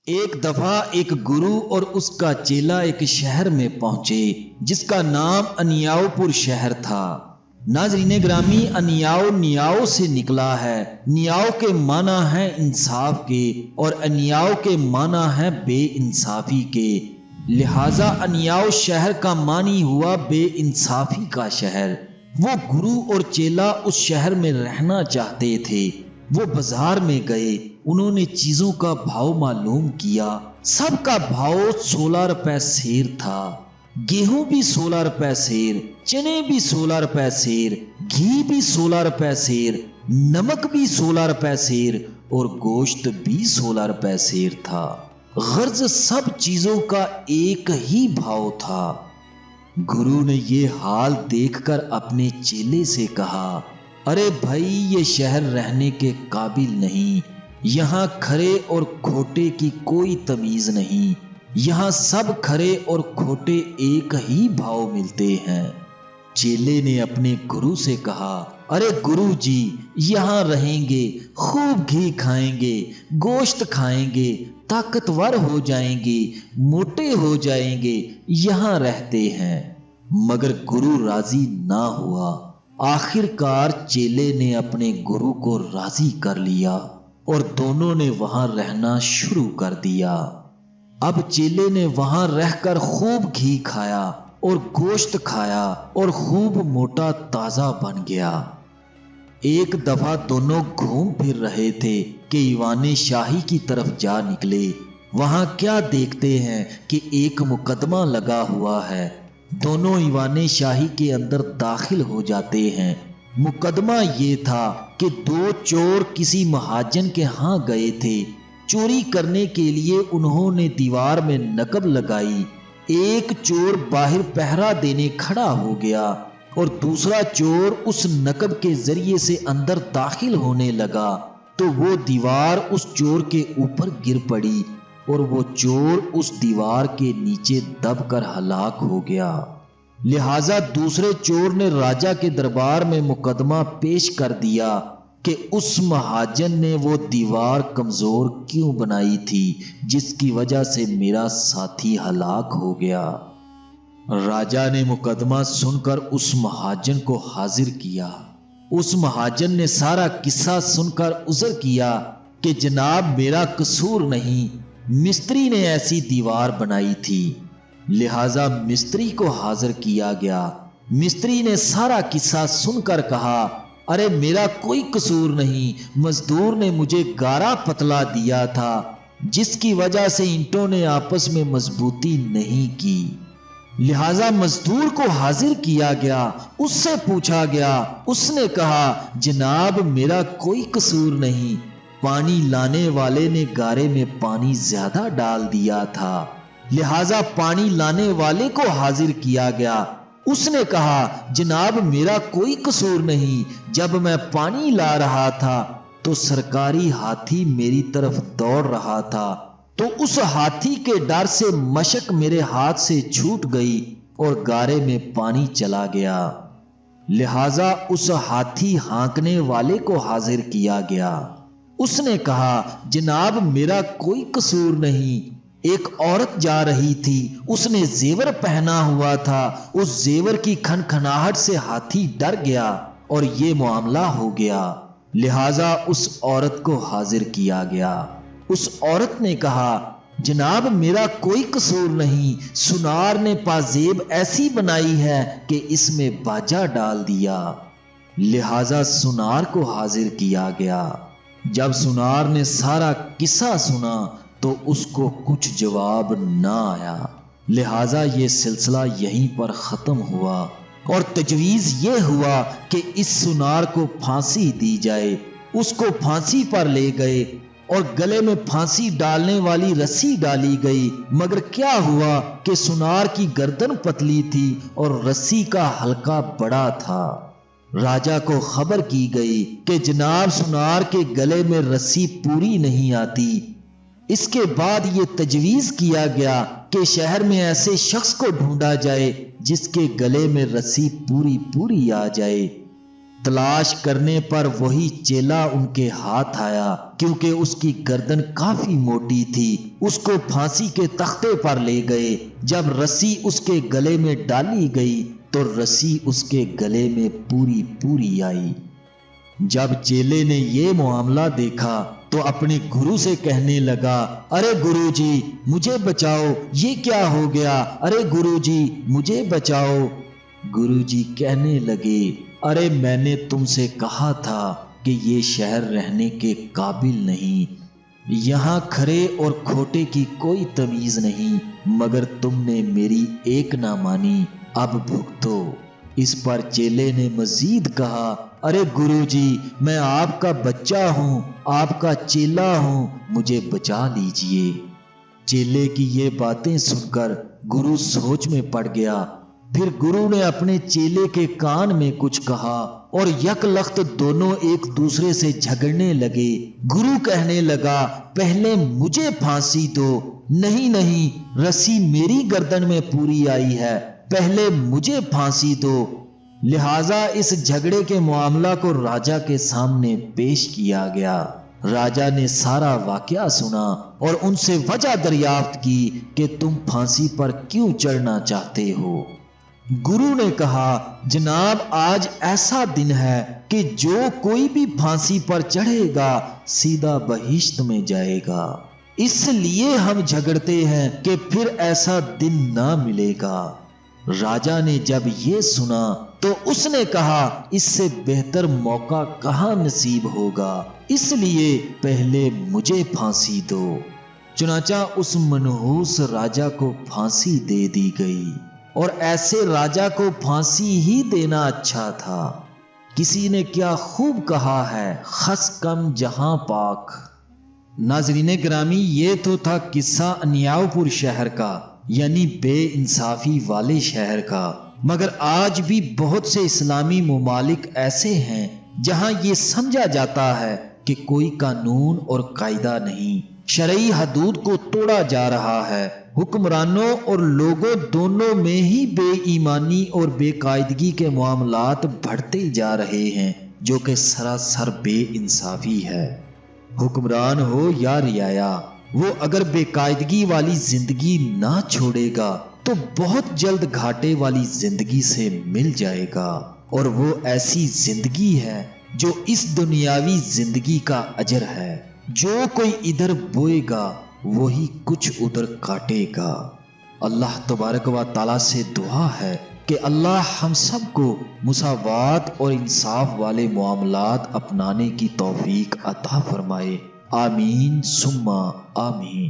ایک دفعہ ایک گرو اور اس کا چیلا ایک شہر میں پہنچے جس کا نام انیاؤ پور شہر تھا۔ ناظرین گرامی، انیاؤ نیاؤ سے نکلا ہے۔ نیاؤ کے معنی ہیں انصاف کے اور انیاؤ کے معنی ہیں بے انصافی کے، لہذا انیاؤ شہر کا معنی ہوا بے انصافی کا شہر۔ وہ گرو اور چیلا اس شہر میں رہنا چاہتے تھے۔ وہ بازار میں گئے، انہوں نے چیزوں کا بھاؤ معلوم کیا۔ سب کا بھاؤ 16 روپے سیر تھا۔ گیہوں بھی 16 روپے سیر، چنے بھی 16 روپے سیر، گھی بھی 16 روپے سیر، نمک بھی 16 روپے سیر اور گوشت بھی 16 روپے سیر تھا۔ غرض سب چیزوں کا ایک ہی بھاؤ تھا۔ گرو نے یہ حال دیکھ کر اپنے چیلے سے کہا، ارے بھائی، یہ شہر رہنے کے قابل نہیں۔ یہاں کھرے اور کھوٹے کی کوئی تمیز نہیں۔ یہاں سب کھرے اور کھوٹے ایک ہی بھاؤ ملتے ہیں۔ چیلے نے اپنے گرو سے کہا، ارے گرو جی، یہاں رہیں گے، خوب گھی کھائیں گے، گوشت کھائیں گے، طاقتور ہو جائیں گے، موٹے ہو جائیں گے، یہاں رہتے ہیں۔ مگر گرو راضی نہ ہوا۔ آخر کار چیلے نے اپنے گرو کو راضی کر لیا اور دونوں نے وہاں رہنا شروع کر دیا۔ اب چیلے نے وہاں رہ کر خوب گھی کھایا اور گوشت کھایا اور خوب موٹا تازہ بن گیا۔ ایک دفعہ دونوں گھوم پھر رہے تھے کہ ایوان شاہی کی طرف جا نکلے۔ وہاں کیا دیکھتے ہیں کہ ایک مقدمہ لگا ہوا ہے۔ دونوں ایوان شاہی کے اندر داخل ہو جاتے ہیں۔ مقدمہ یہ تھا کہ 2 چور کسی مہاجن کے ہاں گئے تھے۔ چوری کرنے کے لیے انہوں نے دیوار میں نقب لگائی۔ ایک چور باہر پہرا دینے کھڑا ہو گیا اور دوسرا چور اس نقب کے ذریعے سے اندر داخل ہونے لگا تو وہ دیوار اس چور کے اوپر گر پڑی اور وہ چور اس دیوار کے نیچے دب کر ہلاک ہو گیا۔ لہذا دوسرے چور نے راجا کے دربار میں مقدمہ پیش کر دیا کہ اس مہاجن نے وہ دیوار کمزور کیوں بنائی تھی جس کی وجہ سے میرا ساتھی ہلاک ہو گیا۔ راجا نے مقدمہ سن کر اس مہاجن کو حاضر کیا۔ اس مہاجن نے سارا قصہ سن کر عذر کیا کہ جناب، میرا قصور نہیں، مستری نے ایسی دیوار بنائی تھی۔ لہذا مستری کو حاضر کیا گیا۔ مستری نے سارا قصہ سن کر کہا، ارے میرا کوئی قصور نہیں، مزدور نے مجھے گارا پتلا دیا تھا جس کی وجہ سے اینٹوں نے آپس میں مضبوطی نہیں کی۔ لہذا مزدور کو حاضر کیا گیا، اس سے پوچھا گیا، اس نے کہا، جناب میرا کوئی قصور نہیں، پانی لانے والے نے گارے میں پانی زیادہ ڈال دیا تھا۔ لہذا پانی لانے والے کو حاضر کیا گیا، اس نے کہا، جناب میرا کوئی قصور نہیں، جب میں پانی لا رہا تھا تو سرکاری ہاتھی میری طرف دوڑ رہا تھا تو اس ہاتھی کے ڈر سے مشک میرے ہاتھ سے چھوٹ گئی اور گارے میں پانی چلا گیا۔ لہذا اس ہاتھی ہانکنے والے کو حاضر کیا گیا، اس نے کہا، جناب میرا کوئی قصور نہیں، ایک عورت جا رہی تھی، اس نے زیور پہنا ہوا تھا، اس زیور کی کھنکھناہٹ سے ہاتھی ڈر گیا اور یہ معاملہ ہو گیا۔ لہذا اس عورت کو حاضر کیا گیا۔ اس عورت نے کہا، جناب میرا کوئی قصور نہیں، سنار نے پازیب ایسی بنائی ہے کہ اس میں باجا ڈال دیا۔ لہذا سنار کو حاضر کیا گیا۔ جب سنار نے سارا قصہ سنا تو اس کو کچھ جواب نہ آیا۔ لہذا یہ سلسلہ یہیں پر ختم ہوا اور تجویز یہ ہوا کہ اس سنار کو پھانسی دی جائے۔ اس کو پھانسی پر لے گئے اور گلے میں پھانسی ڈالنے والی رسی ڈالی گئی، مگر کیا ہوا کہ سنار کی گردن پتلی تھی اور رسی کا حلقہ بڑا تھا۔ راجا کو خبر کی گئی کہ جناب سنار کے گلے میں رسی پوری نہیں آتی۔ اس کے بعد یہ تجویز کیا گیا کہ شہر میں ایسے شخص کو ڈھونڈا جائے جس کے گلے میں رسی پوری آ جائے۔ تلاش کرنے پر وہی چیلا ان کے ہاتھ آیا، کیونکہ اس کی گردن کافی موٹی تھی۔ اس کو پھانسی کے تختے پر لے گئے۔ جب رسی اس کے گلے میں ڈالی گئی تو رسی اس کے گلے میں پوری پوری آئی۔ جب چیلے نے یہ معاملہ دیکھا تو اپنے گرو سے کہنے لگا، ارے گرو جی مجھے بچاؤ، یہ کیا ہو گیا؟ ارے گرو جی مجھے بچاؤ۔ گرو جی کہنے لگے، ارے میں نے تم سے کہا تھا کہ یہ شہر رہنے کے قابل نہیں، یہاں کھرے اور کھوٹے کی کوئی تمیز نہیں، مگر تم نے میری ایک نہ مانی، اب بھگتو۔ اس پر چیلے نے مزید کہا، ارے گرو جی میں آپ کا بچہ ہوں، آپ کا چیلا ہوں، مجھے بچا لیجئے۔ چیلے کی یہ باتیں سن کر گرو سوچ میں پڑ گیا۔ پھر گرو نے اپنے چیلے کے کان میں کچھ کہا اور یک لخت دونوں ایک دوسرے سے جھگڑنے لگے۔ گرو کہنے لگا، پہلے مجھے پھانسی دو۔ نہیں نہیں، رسی میری گردن میں پوری آئی ہے، پہلے مجھے پھانسی دو۔ لہذا اس جھگڑے کے معاملہ کو راجا کے سامنے پیش کیا گیا۔ راجا نے سارا واقعہ سنا اور ان سے وجہ دریافت کی کہ تم پھانسی پر کیوں چڑھنا چاہتے ہو۔ گرو نے کہا، جناب آج ایسا دن ہے کہ جو کوئی بھی پھانسی پر چڑھے گا سیدھا بہشت میں جائے گا، اس لیے ہم جھگڑتے ہیں کہ پھر ایسا دن نہ ملے گا۔ راجا نے جب یہ سنا تو اس نے کہا، اس سے بہتر موقع کہاں نصیب ہوگا، اس لیے پہلے مجھے پھانسی دو۔ چنانچہ اس منحوس راجا کو پھانسی دے دی گئی، اور ایسے راجا کو پھانسی ہی دینا اچھا تھا۔ کسی نے کیا خوب کہا ہے، خس کم جہاں پاک۔ ناظرین گرامی، یہ تو تھا قصہ انیاؤ پور شہر کا، یعنی بے انصافی والے شہر کا۔ مگر آج بھی بہت سے اسلامی ممالک ایسے ہیں جہاں یہ سمجھا جاتا ہے کہ کوئی قانون اور قاعدہ نہیں، شرعی حدود کو توڑا جا رہا ہے۔ حکمرانوں اور لوگوں دونوں میں ہی بے ایمانی اور بے قاعدگی کے معاملات بڑھتے جا رہے ہیں، جو کہ سراسر بے انصافی ہے۔ حکمران ہو یا رعایا، وہ اگر بے قاعدگی والی زندگی نہ چھوڑے گا تو بہت جلد گھاٹے والی زندگی سے مل جائے گا، اور وہ ایسی زندگی ہے جو اس دنیاوی زندگی کا اجر ہے۔ جو کوئی ادھر بوئے گا وہی کچھ ادھر کاٹے گا۔ اللہ تبارک و تعالیٰ سے دعا ہے کہ اللہ ہم سب کو مساوات اور انصاف والے معاملات اپنانے کی توفیق عطا فرمائے۔ آمین ثم آمین۔